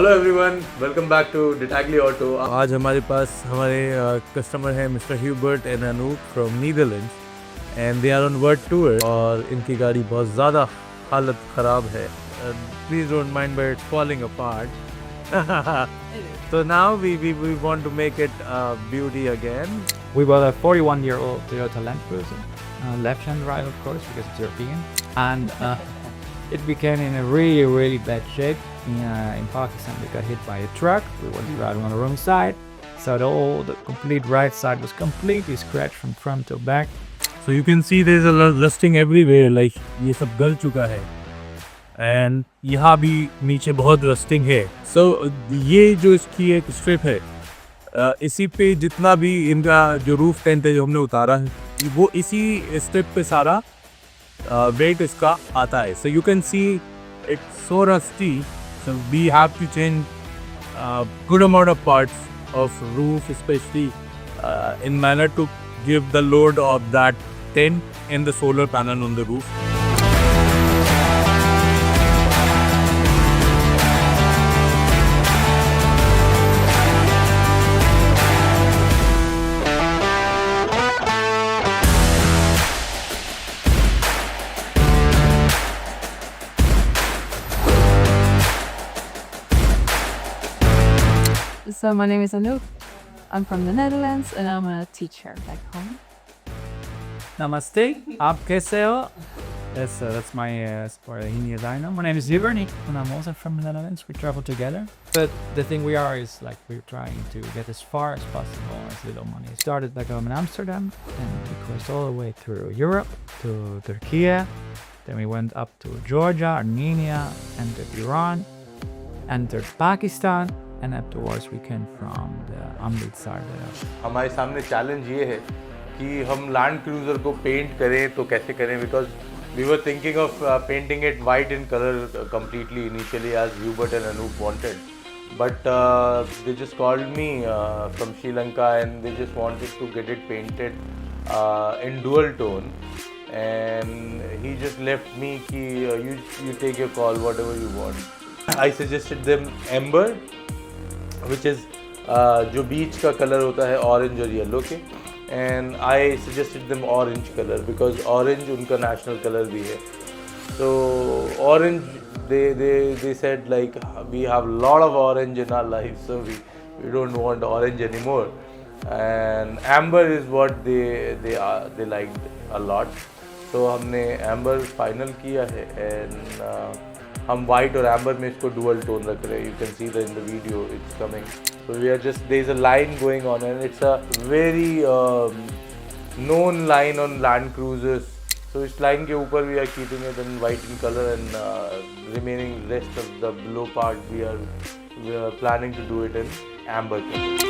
Hello everyone, welcome back to Dettagli Auto। आज हमारे पास हमारे कस्टमर हैं mister Hubert and Anoop from Netherlands and they are on world tour और इनकी गाड़ी बहुत ज़्यादा हालत ख़राब है। Please don't mind but it's falling apart. So now we want to make it beauty again. We bought a 41-year-old Toyota Land Cruiser, left-hand drive of course because it's European, and it became in a really bad shape. In Pakistan we got hit by a truck. We were driving on the wrong side, so the complete right side was completely scratched from front to back. So you can see there is a rusting everywhere, like ये सब गल चुका है and यहाँ भी नीचे बहुत rusting है। सो ये जो इसकी एक स्ट्रिप है, इसी पे जितना भी इनका जो रूफ टेंट है जो हमने उतारा है वो इसी स्ट्रिप पे सारा वेट इसका आता है। So you can see it's so rusty, so we have to change good amount of parts of roof specially in manner to give the load of that tent and the solar panel on the roof. So my name is Anouk. I'm from the Netherlands and I'm a teacher back home. Namaste. Aap kaise ho? That's my Hindi dino. My name is Reborn and I'm also from the Netherlands. We travel together. But the thing we are is like we're trying to get as far as possible as little money. We started back home in Amsterdam and we crossed all the way through Europe to Turkey. Then we went up to Georgia, Armenia, entered Iran, entered Pakistan, and afterwards we came from the Amritsar. हमारे सामने challenge ये है कि हम land cruiser को paint करें तो कैसे करें, because we were thinking of painting it white in colour completely initially as Hubert and Anoop wanted, but they just called me from Sri Lanka and they just wanted to get it painted in dual tone, and he just left me कि you take your call, whatever you want. I suggested them amber, which is जो बीच का colour होता है orange और yellow के, and I suggested them orange colour because orange उनका national colour भी है। So orange, they said like we have a lot of orange in our life, so we don't want orange anymore, and amber is what they liked a lot. So हमने amber final किया है and हम white और amber में इसको dual tone रख रहे हैं। You can see the in the video it's coming. So we are just there is a line going on and it's a very known line on land cruisers. So इस लाइन के ऊपर we are keeping it in white in colour and remaining rest of the below part we are planning to do it in amber colour.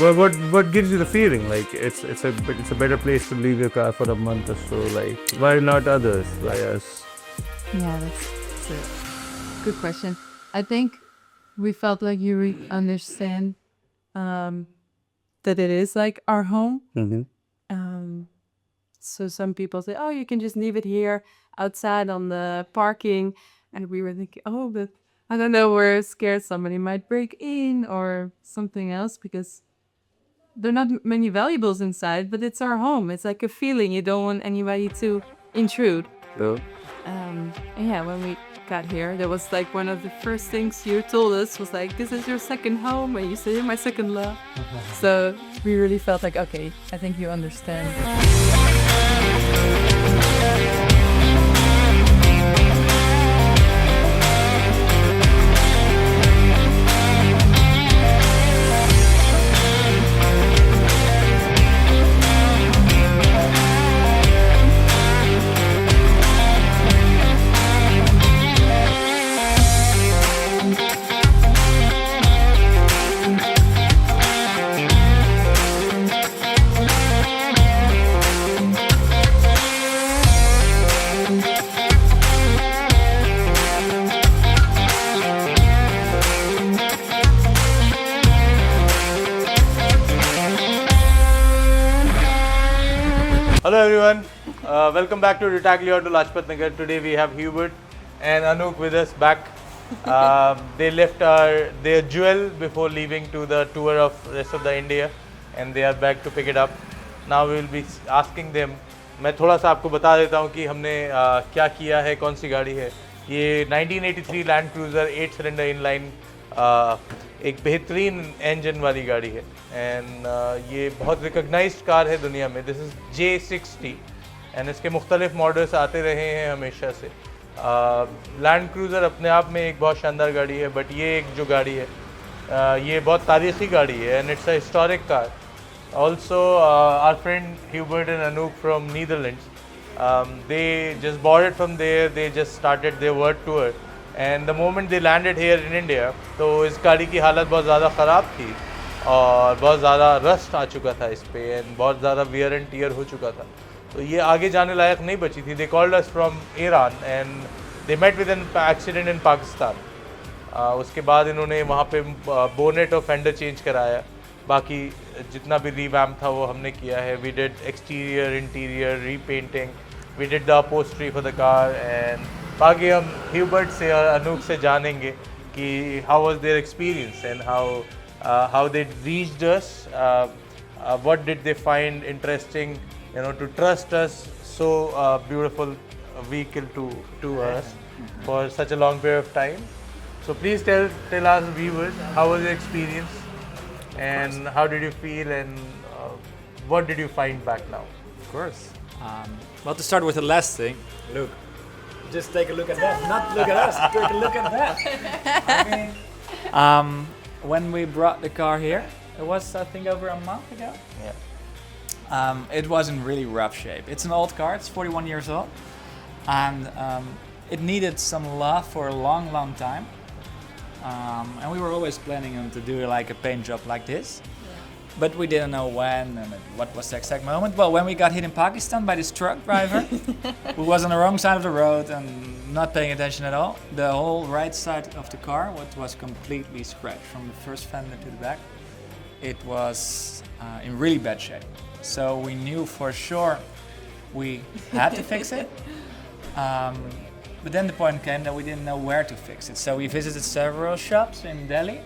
Well, what gives you the feeling like it's a better place to leave your car for a month or so? Like, why not others? Why us? Yeah, that's a good question. I think we felt like you understand that it is like our home. Mm-hmm. So some people say, oh, you can just leave it here outside on the parking. And we were thinking, oh, but I don't know, we're scared somebody might break in or something else because there are not many valuables inside, but it's our home. It's like a feeling. You don't want anybody to intrude. So, And yeah, when we got here, there was like one of the first things you told us was like, this is your second home. And you said, you're my second love. So we really felt like, okay, I think you understand. everyone. Welcome back to Dettagli Auto, Lajpat Nagar. Today we have Hubert and Anouk with us back. They left their jewel before leaving to the tour of rest of the India, and they are back to pick it up. Now we will be asking them. मैं थोड़ा सा आपको बता देता हूँ कि हमने क्या किया है, कौन सी गाड़ी है. ये 1983 लैंड क्रूज़र 8 सिलेंडर इनलाइन एक बेहतरीन इंजन वाली गाड़ी है. एंड ये बहुत रिकग्नाइज्ड कार है दुनिया में. दिस इज़ J60 एंड इसके मुख्तलिफ मॉडल्स आते रहे हैं हमेशा से. लैंड क्रूज़र अपने आप में एक बहुत शानदार गाड़ी है, बट ये एक जो गाड़ी है ये बहुत तारीख़ी गाड़ी है and it's a historic car. Also, our friend Hubert and Anouk from Netherlands, they just bought it from there. They just started their world tour, and the moment they landed here in India, तो इस गाड़ी की हालत बहुत ज़्यादा ख़राब थी और बहुत ज़्यादा रस्ट आ चुका था इस पे एंड बहुत ज़्यादा वियर एंड टीयर हो चुका था. तो ये आगे जाने लायक नहीं बची थी. They called us from Iran and they met with an accident in Pakistan. उसके बाद इन्होंने वहाँ पे बोनेट और फेंडर चेंज कराया. बाकी जितना भी रिवैम्प था वो हमने किया है. We did exterior, interior, repainting, we did the upholstery for the car. And बाकी हम ह्यूबर्ट से और अनूप से जानेंगे कि how was their experience and how they reached us, what did they find interesting, you know, to trust us so beautiful vehicle to us for such a long period of time. So please tell us viewers, how was your experience? And how did you feel, and what did you find back now? Of course. Well, to start with the last thing, look, just take a look at that. Not look at us, take a look at that. I mean, when we brought the car here, it was, I think, over a month ago. Yeah. It was in really rough shape. It's an old car, it's 41 years old, and it needed some love for a long, long time. And we were always planning on to do like a paint job like this, but we didn't know when and what was the exact moment. Well, when we got hit in Pakistan by this truck driver who was on the wrong side of the road and not paying attention at all, the whole right side of the car was completely scratched from the first fender to the back. It was in really bad shape, so we knew for sure we had to fix it. But then the point came that we didn't know where to fix it. So we visited several shops in Delhi,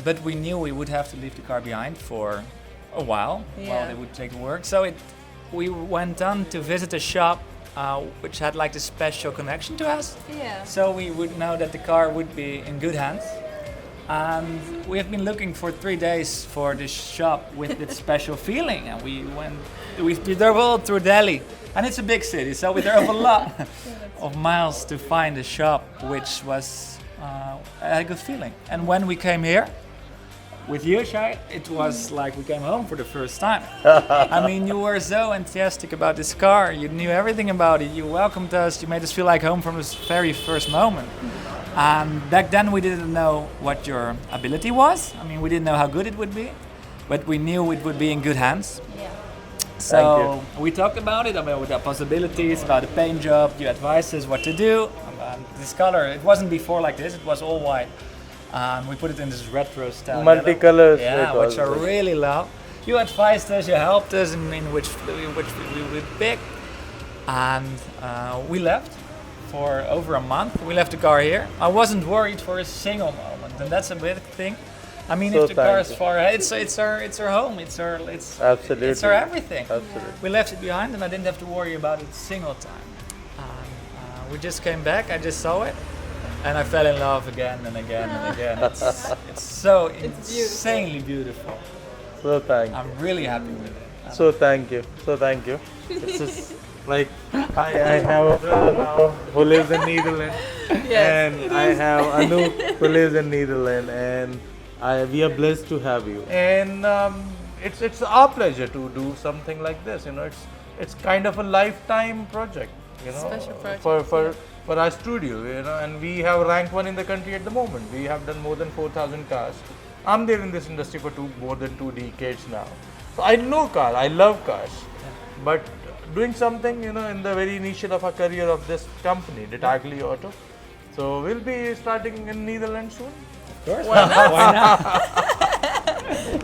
but we knew we would have to leave the car behind for a while they would take work. So we went on to visit a shop which had like a special connection to us. Yeah. So we would know that the car would be in good hands. And we have been looking for 3 days for this shop with this special feeling. And we drove all through Delhi. And it's a big city, so we drove a lot of miles to find a shop which was had a good feeling. And when we came here with you, Shai, it was like we came home for the first time. I mean, you were so enthusiastic about this car. You knew everything about it. You welcomed us. You made us feel like home from this very first moment. And back then we didn't know what your ability was. I mean, we didn't know how good it would be, but we knew it would be in good hands. Yeah. So we talked about it, about the possibilities, about the paint job. You advised us what to do. This color, it wasn't before like this. It was all white. We put it in this retro style. Multicolors. Yeah, which I really love. You advised us, you helped us in which we would pick. And we left for over a month. We left the car here. I wasn't worried for a single moment, and that's a big thing. I mean, So if the car is thankful. far ahead, it's our home. Absolutely. It's our everything. Absolutely. We left it behind, and I didn't have to worry about it a single time. We just came back. I just saw it, and I fell in love again and again and again. It's so insanely beautiful. So thank you. I'm really happy with it. So thank you. So thank you. This is like I have a brother now who lives in Netherlands, and I have Anouk who lives in Netherlands, and we are blessed to have you. And it's our pleasure to do something like this. You know, it's kind of a lifetime project. You know, Special project, for our studio. You know, and we have rank 1 in the country at the moment. We have done more than 4,000 cars. I'm there in this industry for more than 2 decades now. So I know cars. I love cars, but doing something, you know, in the very initial of our career of this company, Dettagli Auto. So we'll be starting in Netherlands soon. Of course. Why not?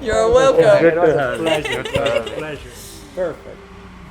You're welcome. Good to have you. Pleasure. Pleasure. Perfect.